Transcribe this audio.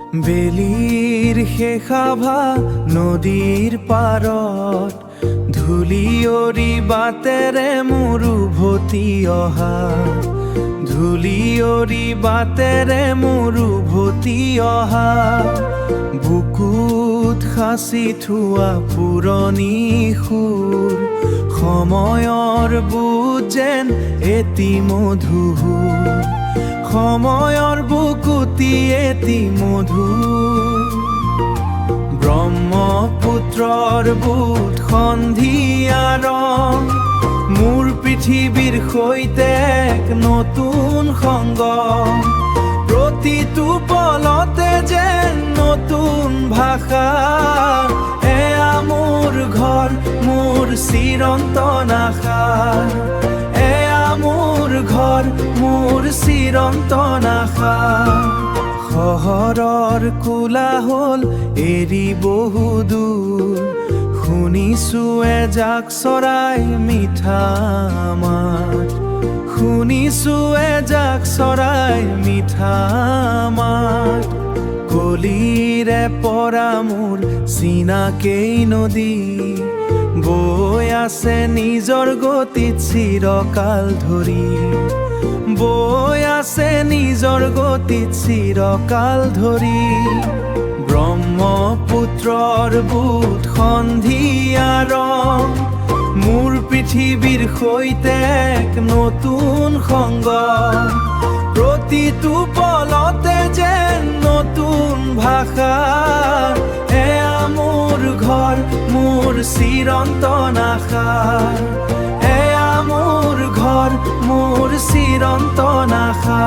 বেলিৰ শেষাভা নদীৰ পাৰত ধূলিয়ৰি বাটেৰে মোৰ উভতি অহা ধূলিয়ৰি বাটেৰে মোৰ উভতি অহা বুকুত সাঁচি থোৱা পুৰণি সুৰ সময়ৰ বুট যেন এটি মধুৰ সময়ৰ বুকুতি এটি মধুৰ ব্ৰহ্মপুত্ৰৰ বুট সন্ধিয়া ৰং মোৰ পৃথিৱীৰ সৈতে এক নতুন সংগ প্ৰতিটো পলতে যেন নতুন ভাষা এয়া মোৰ ঘৰ মোৰ চিৰন্তন আশা এয়া মোৰ ঘৰ মোৰ চিৰন্তন আশা চহৰৰ কোলাহল এৰি বহুদূৰ শুনিছোঁ এজাক চৰাই মিঠা মাত শুনিছোঁ এজাক চৰাই মিঠা মাত কলিৰে পৰা মোৰ চিনাকেই নদী বৈ আছে নিজৰ গতিত চিৰকাল ধৰি বৈ আছে নিজৰ গতিত চিৰকাল ধৰি ব্ৰহ্মপুত্ৰৰ বুট সন্ধিয়া ৰং মোৰ পৃথিৱীৰ সৈতে এক নতুন সংগ প্ৰতিটো পলতে যেন নতুন ভাষা এয়া মোৰ ঘৰ মোৰ চিৰন্তন আশা এয়া মোৰ ঘৰ মোৰ চিৰন্তন আশা